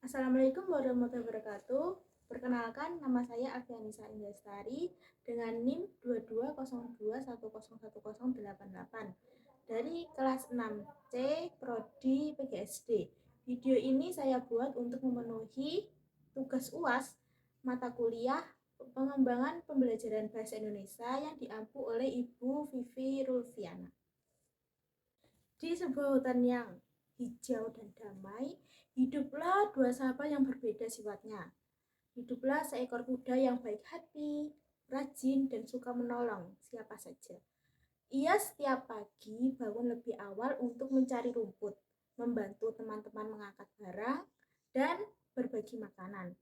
Assalamualaikum warahmatullahi wabarakatuh. Perkenalkan, nama saya Afianisa Indastari dengan NIM 2202101088 dari kelas 6C Prodi PGSD. Video ini saya buat untuk memenuhi tugas UAS mata kuliah pengembangan pembelajaran bahasa Indonesia yang diampu oleh Ibu Vivi Rulfiana. Di sebuah hutan yang hijau dan damai, hiduplah dua sahabat yang berbeda sifatnya. Hiduplah seekor kuda yang baik hati, rajin, dan suka menolong siapa saja. Ia setiap pagi bangun lebih awal untuk mencari rumput, membantu teman-teman mengangkat barang, dan berbagi makanan.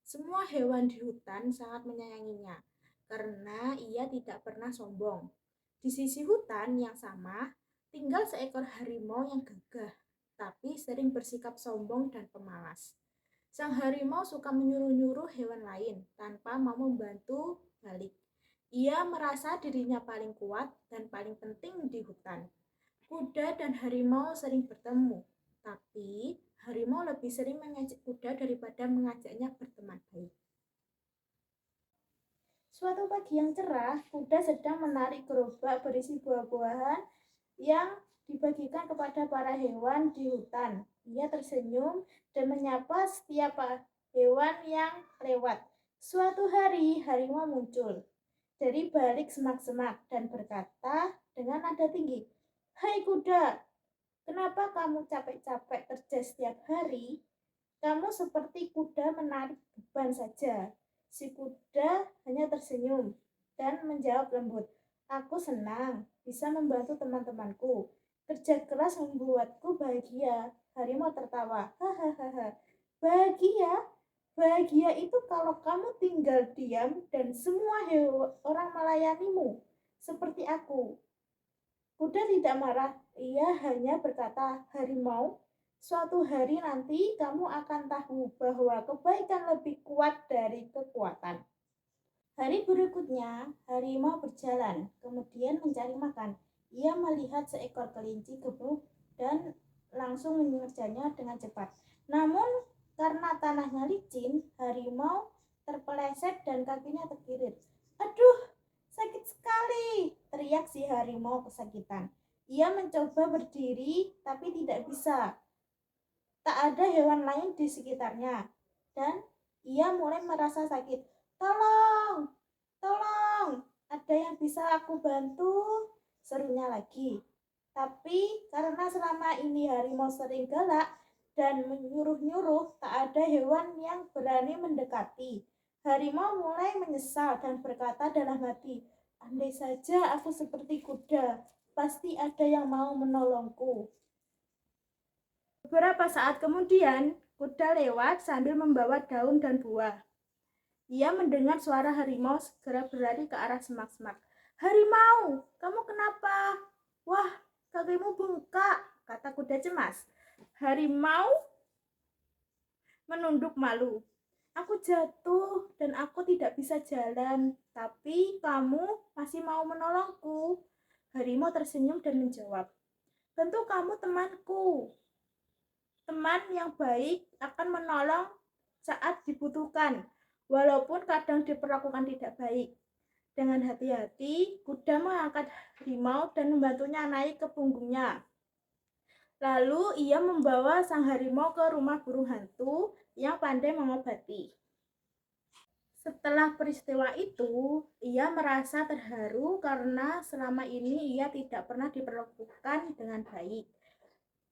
Semua hewan di hutan sangat menyayanginya, karena ia tidak pernah sombong. Di sisi hutan yang sama, tinggal seekor harimau yang gagah, tapi sering bersikap sombong dan pemalas. Sang harimau suka menyuruh-nyuruh hewan lain tanpa mau membantu balik. Ia merasa dirinya paling kuat dan paling penting di hutan. Kuda dan harimau sering bertemu, tapi harimau lebih sering mengejek kuda daripada mengajaknya berteman baik. Suatu pagi yang cerah, kuda sedang menarik gerobak berisi buah-buahan yang dibagikan kepada para hewan di hutan. Ia tersenyum dan menyapa setiap hewan yang lewat. Suatu hari, harimau muncul dari balik semak-semak dan berkata dengan nada tinggi, "Hai kuda, kenapa kamu capek-capek kerja setiap hari? Kamu seperti kuda menarik beban saja." Si kuda hanya tersenyum dan menjawab lembut, "Aku senang bisa membantu teman-temanku. Kerja keras membuatku bahagia." Harimau tertawa, "Hahaha, bahagia? Bahagia itu kalau kamu tinggal diam dan semua orang melayanimu, seperti aku." Kuda tidak marah, ia hanya berkata, "Harimau, suatu hari nanti kamu akan tahu bahwa kebaikan lebih kuat dari kekuatan." Hari berikutnya, harimau berjalan, kemudian mencari makan. Ia melihat seekor kelinci gemuk dan langsung mengejarnya dengan cepat. Namun, karena tanahnya licin, harimau terpeleset dan kakinya terkilir. "Aduh, sakit sekali!" teriak si harimau kesakitan. Ia mencoba berdiri, tapi tidak bisa. Tak ada hewan lain di sekitarnya, dan ia mulai merasa sakit. "Tolong! Tolong! Ada yang bisa aku bantu?" serunya lagi. Tapi karena selama ini harimau sering galak dan menyuruh-nyuruh, tak ada hewan yang berani mendekati. Harimau mulai menyesal dan berkata dalam hati, "Andai saja aku seperti kuda, pasti ada yang mau menolongku." Beberapa saat kemudian, kuda lewat sambil membawa daun dan buah. Ia mendengar suara harimau segera berlari ke arah semak-semak. "Harimau, kamu kenapa?" "Wah, kakimu bengkak," kata kuda cemas. Harimau menunduk malu. "Aku jatuh dan aku tidak bisa jalan, tapi kamu masih mau menolongku." Harimau tersenyum dan menjawab, "Tentu kamu temanku. Teman yang baik akan menolong saat dibutuhkan, walaupun kadang diperlakukan tidak baik." Dengan hati-hati, kuda mengangkat harimau dan membantunya naik ke punggungnya. Lalu ia membawa sang harimau ke rumah burung hantu yang pandai mengobati. Setelah peristiwa itu, ia merasa terharu karena selama ini ia tidak pernah diperlakukan dengan baik.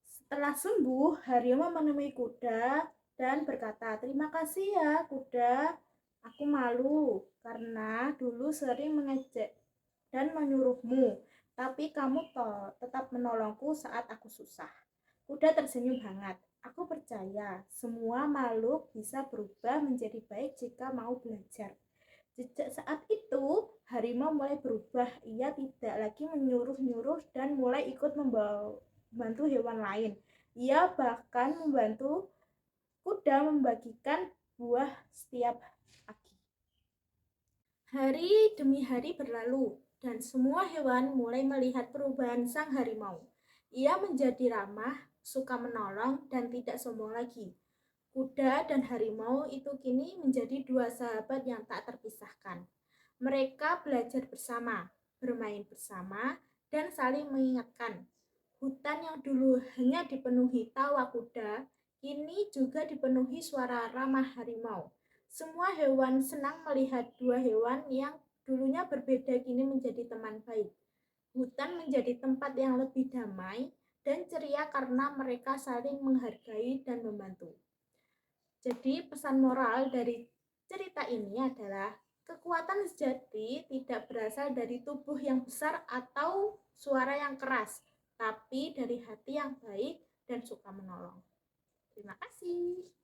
Setelah sembuh, harimau menemui kuda dan berkata, "Terima kasih ya kuda, aku malu karena dulu sering mengejek dan menyuruhmu, tapi kamu tetap menolongku saat aku susah." Kuda tersenyum hangat. "Aku percaya semua makhluk bisa berubah menjadi baik jika mau belajar." Sejak saat itu, harimau mulai berubah. Ia tidak lagi menyuruh-nyuruh dan mulai ikut membantu hewan lain. Ia bahkan membantu kuda membagikan buah setiap pagi. Hari demi hari berlalu, dan semua hewan mulai melihat perubahan sang harimau. Ia menjadi ramah, suka menolong, dan tidak sombong lagi. Kuda dan harimau itu kini menjadi dua sahabat yang tak terpisahkan. Mereka belajar bersama, bermain bersama, dan saling mengingatkan. Hutan yang dulu hanya dipenuhi tawa kuda, kini juga dipenuhi suara ramah harimau. Semua hewan senang melihat dua hewan yang dulunya berbeda kini menjadi teman baik. Hutan menjadi tempat yang lebih damai dan ceria karena mereka saling menghargai dan membantu. Jadi pesan moral dari cerita ini adalah kekuatan sejati tidak berasal dari tubuh yang besar atau suara yang keras, tapi dari hati yang baik dan suka menolong. Terima kasih.